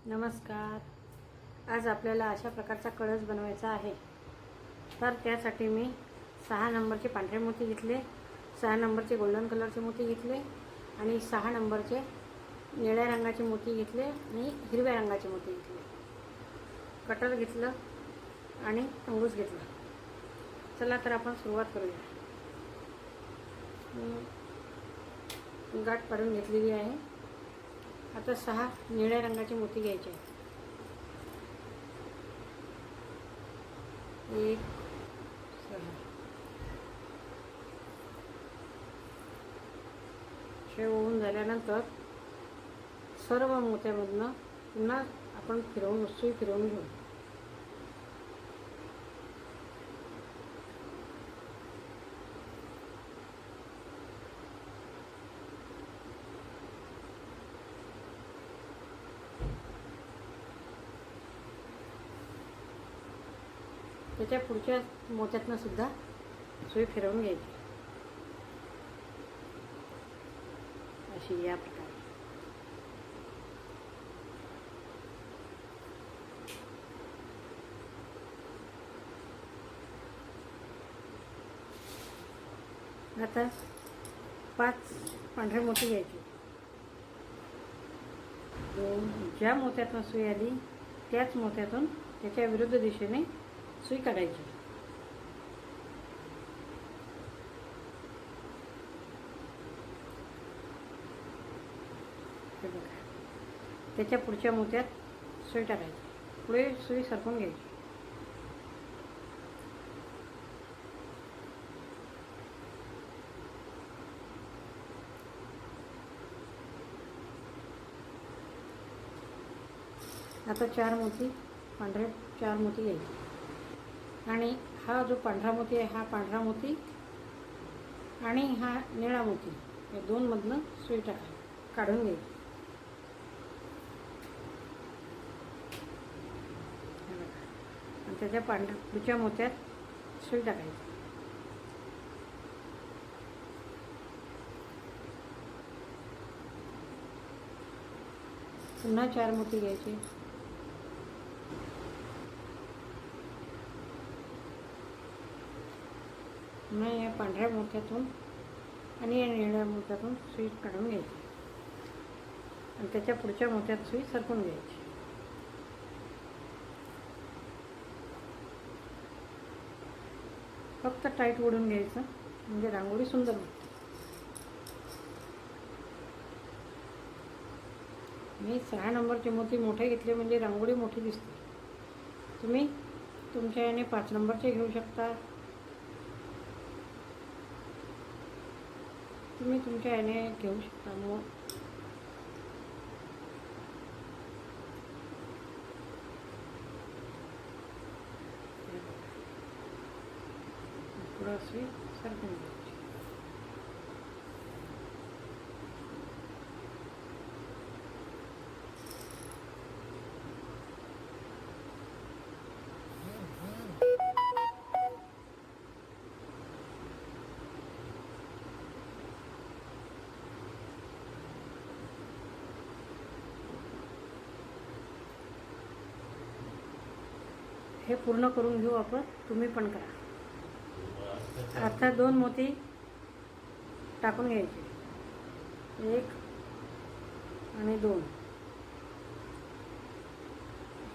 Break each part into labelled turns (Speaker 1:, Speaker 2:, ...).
Speaker 1: नमस्कार. आज आपल्याला अशा प्रकारचा कळस बनवायचा आहे. तर त्यासाठी मी 6 नंबरचे पांढरे मोती घेतले, 6 नंबरचे गोल्डन कलरचे मोती घेतले आणि 6 नंबरचे निळ्या रंगाचे मोती घेतले आणि हिरव्या रंगाचे मोती घेतले. कटर घेतलं आणि अंगूस घेतला. चला तर आपण सुरुवात करूया. गाठ पाडून घेतलेली आहे. आता 6 निळ्या रंगाचे मोती घ्यायचे आहेत. 1 6 हे होऊन झाल्यानंतर सर्व मोत्यामधनं पुन्हा आपण सुई फिरवून घेऊ. त्याच्या पुढच्या मोत्यातनं सुद्धा सुई फिरवून घ्यायची, अशी या प्रकारे. आता 5 पांढरे मोती घ्यायचे. ज्या मोत्यातून सुई आली त्याच मोत्यातून त्याच्या विरुद्ध दिशेने सुई काढायची. त्याच्या पुढच्या मोत्यात सुई टाकायची, पुढे सुई सरकून घ्यायची. आता 4 मोती पांढरे 4 मोती घ्यायचे आणि हा जो पांढरा मोती आहे हा पांढरा मोती आणि हा निळा मोती या दोनमधनं सुई काढून घ्यायची. आणि त्याच्या पुढच्या मोत्यात सुई टाकायची. पुन्हा 4 मोती घ्यायचे. पुन्हा या पांढऱ्या मोत्यातून आणि या निळ्या मोत्यातून सुई काढून घ्यायची आणि त्याच्या पुढच्या मोत्यात सुई सरकून घ्यायची. फक्त टाईट ओढून घ्यायचं, म्हणजे रांगोळी सुंदर होते. मी 6 नंबरचे मोती मोठे घेतले म्हणजे रांगोळी मोठी दिसते. तुम्ही तुमच्या याने 5 नंबरचे घेऊ शकता. तुम्ही तुमच्या याने घेऊ शकता. मग पुढं सुई सरकून घ्यायची. हे पूर्ण करून घेऊ आपण. तुम्ही पण करा. आता 2 मोती टाकून घ्यायचे, 1 आणि 2.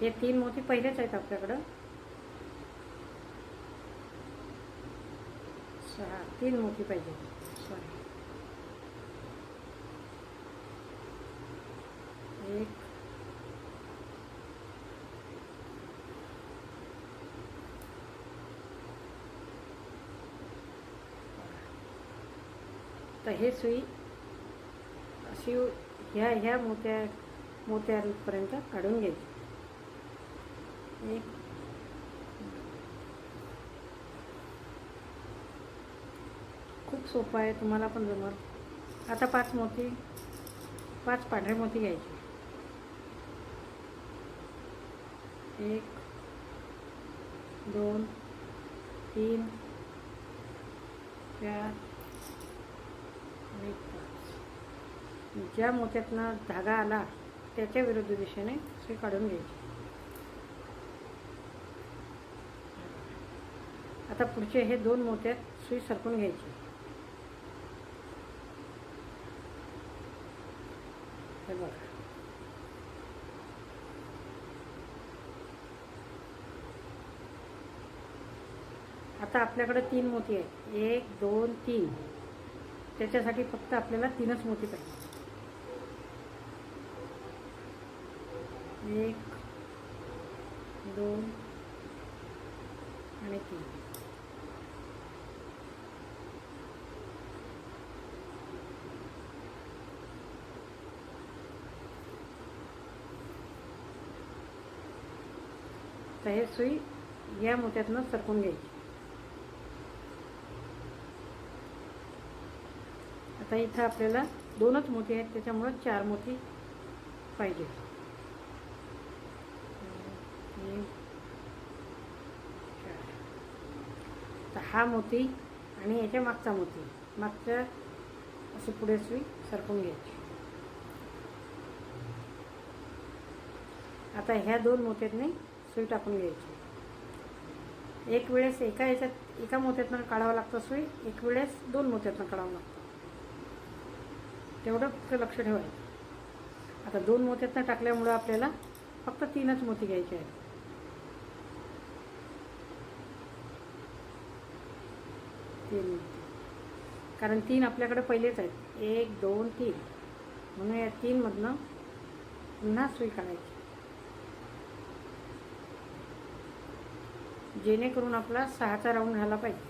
Speaker 1: हे 3 मोती पहिलेच आहेत आपल्याकडं. 3 मोती पाहिजे. सॉरी, 1 तर हे सुई अशी ह्या मोत्यापर्यंत काढून घ्यायची. 1 खूप सोपं आहे, तुम्हाला पण जमल. आता 5 पांढरे मोती घ्यायचे. 1 2 3 4 आणि 5. ज्या मोत्यातनं धागा आला त्याच्या विरुद्ध दिशेने सुई काढून घ्यायची. आता पुढचे हे 2 मोत्यात सुई सरकून घ्यायची. हे बघा. आता आपल्याकडे 3 मोती आहेत. 1 2 3. त्याच्यासाठी फक्त आपल्याला 3च मोती पाहिजे. 1 2 आणि 3. तर हे सुई या मोत्यातनं सरकून घ्यायची. आता इथं आपल्याला 2च मोती आहेत, त्याच्यामुळं 4 मोती पाहिजे. 3 4. तर हा मोती आणि याच्या मागचा मोती, मागच्या असे पुढे सुई सरकून घ्यायची. आता ह्या 2 मोत्यातनी सुई टाकून घ्यायची. एक वेळेस एका मोत्यातनं काढावं लागतं सुई, एक वेळेस 2 मोत्यातनं काढावं लागतं. तेवढं फक्त लक्ष ठेवायचं. आता 2 मोत्यातनं टाकल्यामुळं आपल्याला फक्त 3च मोती घ्यायचे आहेत. 3 मोती, कारण 3 आपल्याकडे पहिलेच आहेत. 1 2 3. म्हणून या 3 मधनं पुन्हा सुई काढायची, जेणेकरून आपला 6चा राऊंड झाला पाहिजे.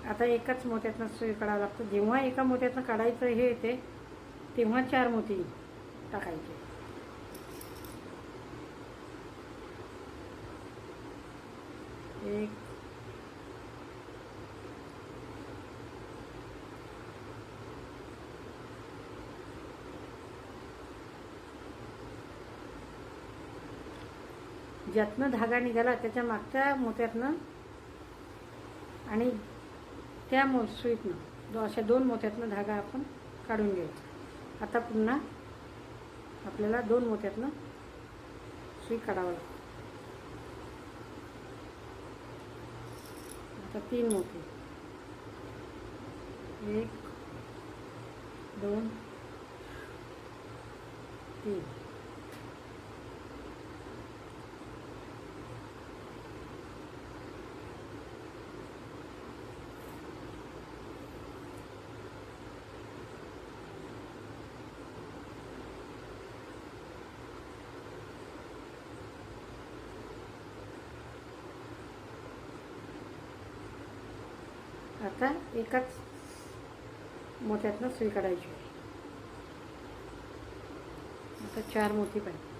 Speaker 1: आता एकाच मोत्यातनं सुई काढावं लागतं. जेव्हा एका मोत्यातनं काढायचं हे येते तेव्हा 4 मोती टाकायचे. 1 ज्यातनं धागा निघाला त्याच्या मागच्या मोत्यातनं आणि त्या सुईतनं अशा 2 मोत्यातनं धागा आपण काढून घ्यायचा. आता पुन्हा आपल्याला 2 मोत्यातनं सुई काढावं लागतं. आता 3 मोती, 1 2 3. आता एकाच मोत्यातनं सुई काढायची. आता 4 मोती पाहिजे.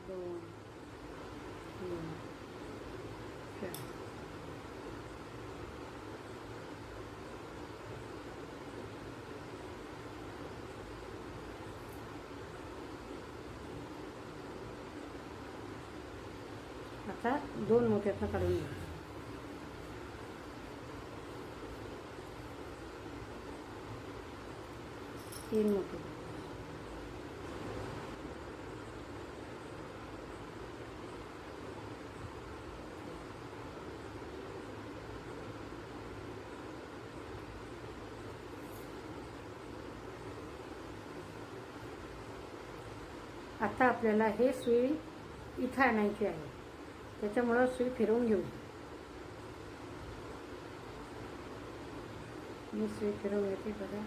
Speaker 1: 2 3 4. आता 2 मोत्यातनं काढून घ्या. 3 मोती. आता आपल्याला हे सुई इथं आणायची आहे, त्याच्यामुळं सुई फिरवून घेऊ. मी सुई फिरवून घेते बघा.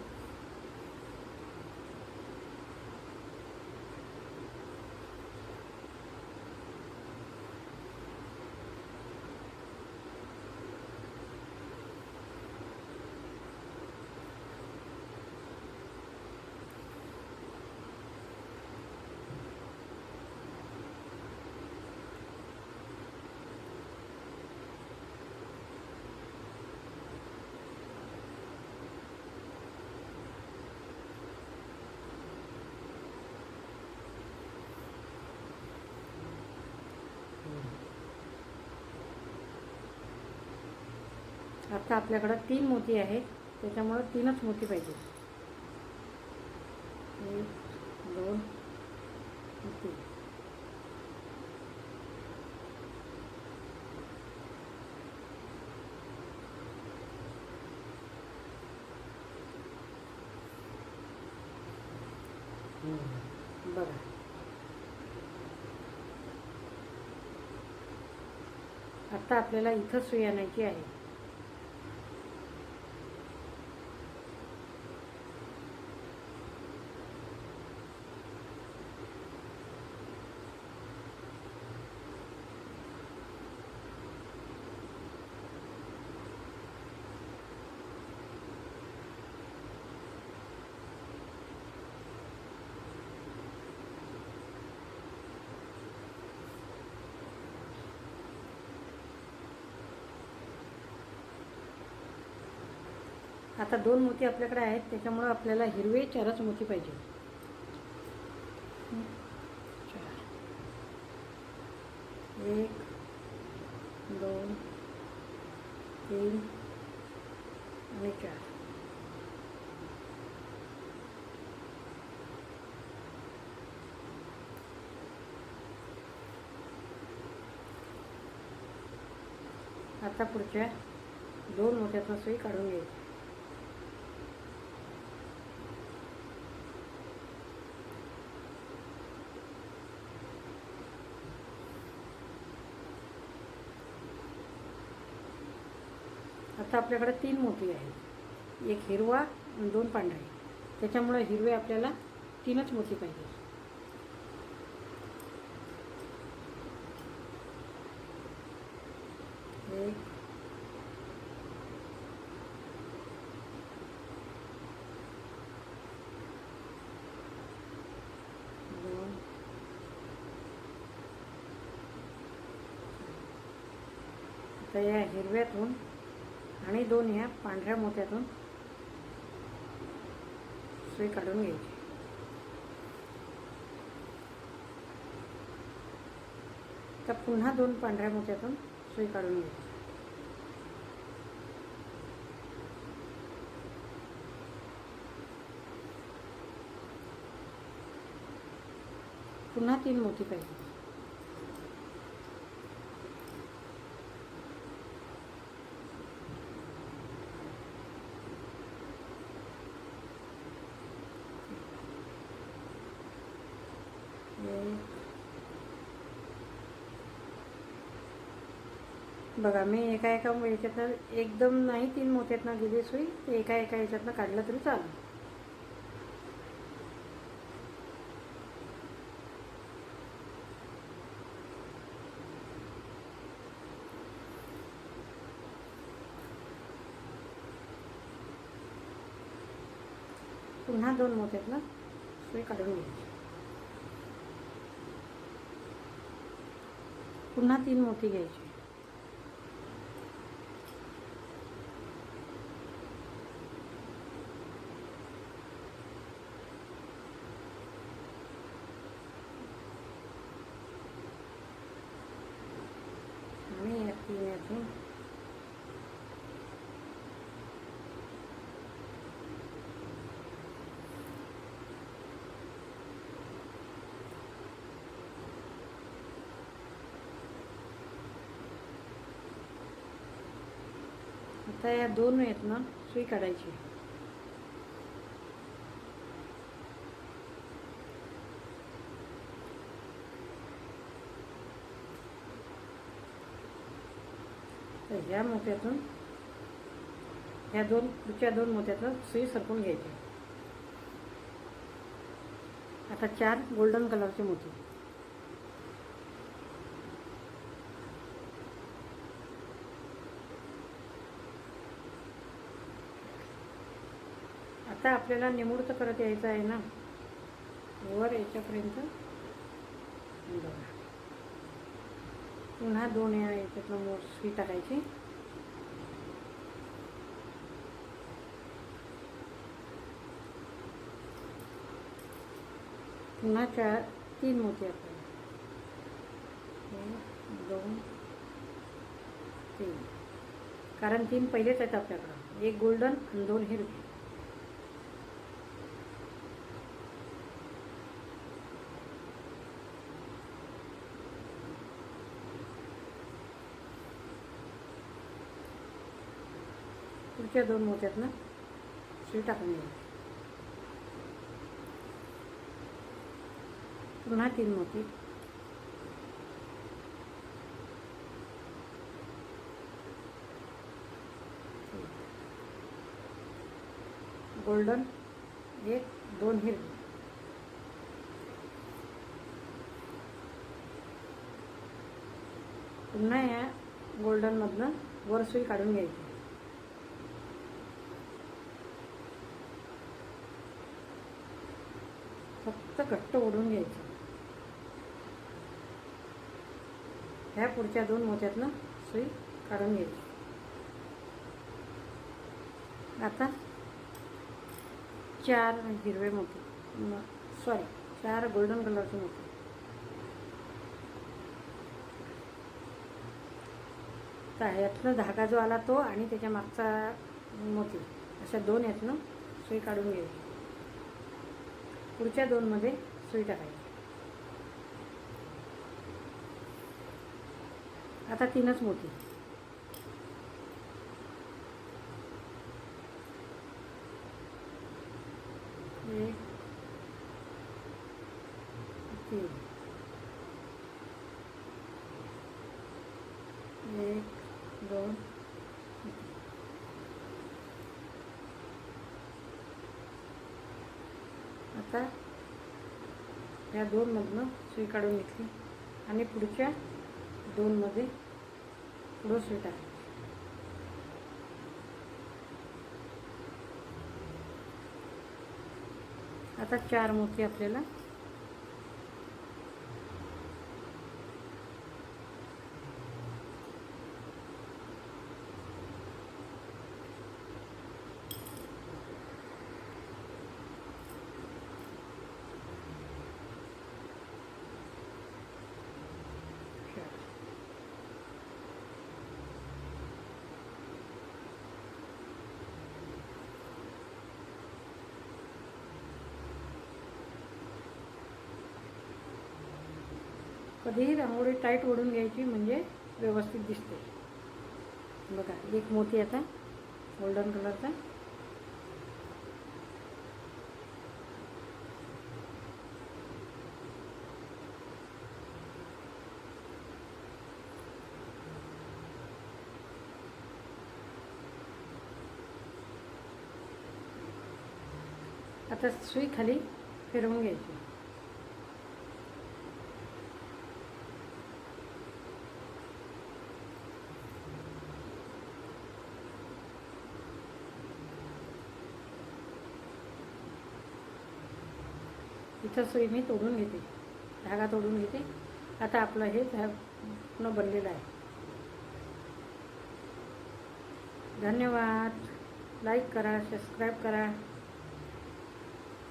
Speaker 1: आता आपल्याकडं 3 मोती आहेत. त्याच्यामुळं 3च मोती पाहिजे. 1 2 3. बघा, आता आपल्याला इथं सुई आणायची आहे. आता 2 मोती आपल्याकडे आहेत, त्याच्यामुळं आपल्याला हिरवे 4च मोती पाहिजे. 4. 1 2 3 आणि 4. आता पुढच्या 2 मोत्यातून सुई काढून घ्यायची. आता आपल्याकडे 3 मोती आहेत, 1 हिरवा आणि 2 पांढरे. त्याच्यामुळे हिरवे आपल्याला 3च मोती पाहिजे. 1 2 आता या हिरव्यातून आणि 2 ह्या पांढऱ्या मोत्यातून सुई काढून घ्यायची. तर पुन्हा 2 पांढऱ्या मोत्यातून सुई काढून घ्यायची. पुन्हा 3 मोती पाहिजे. बघा, मी एका याच्यातनं एकदम नाही 3 मोत्यातनं गेली सुई, तर एका याच्यातनं काढलं तरी चालेल. पुन्हा 2 मोत्यातनं सुई काढून घ्यायची. पुन्हा 3 मोती घ्यायची. आणि या 3 यातून आता या 2 यातनं सुई काढायची. तर ह्या मोत्यातून ह्या पुढच्या 2 मोत्यातून सुई सरकून घ्यायची. आता 4 गोल्डन कलरचे मोती. आता आपल्याला निमुळतं करत यायचं आहे ना, वर याच्यापर्यंत. बघा, पुन्हा 2 याच्यातनं सुई टाकायची. पुन्हा 3 मोती आपल्याला. 1 2 3 कारण 3 पहिलेच आहेत आपल्याकडं, 1 गोल्डन आणि 2 हिरवे. पुढच्या 2 मोत्यातनं सुई टाकून घ्यायची. पुन्हा 3 मोती. गोल्डन 1, 2 हिरवे. पुन्हा या गोल्डनमधनं वर सुई काढून घ्यायची. फक्त घट्ट ओढून घ्यायचं. ह्या पुढच्या 2 मोत्यातनं सुई काढून घ्यायची. आता 4 हिरवे मोती, 4 गोल्डन कलरचे मोती. तर ह्यातनं धागा जो आला तो आणि त्याच्या मागचा मोती, अशा 2 यातनं सुई काढून घ्यायची. पुढच्या 2 मध्ये सुई टाकायची. आता 3च मोती. 1, 3, 1, 2. आता या 2 मधनं सुई काढून घेतली आणि पुढच्या 2 मध्ये पुढं सुई टाकायची. आता 4 मोती आपल्याला कधीही रांगोळी टाईट ओढून घ्यायची, म्हणजे व्यवस्थित दिसते. बघा, 1 मोती आता गोल्डन कलरचा. आता सुई खाली फिरवून घ्यायची. इथं सुई मी तोडून घेते, धागा तोडून घेते. आता आपलं हे पूर्ण बनलेलं आहे. धन्यवाद. लाईक करा, सबस्क्राईब करा.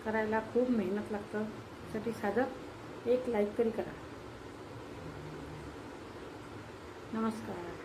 Speaker 1: करायला खूप मेहनत लागतं, त्यासाठी साधं 1 लाईक तरी करा. नमस्कार.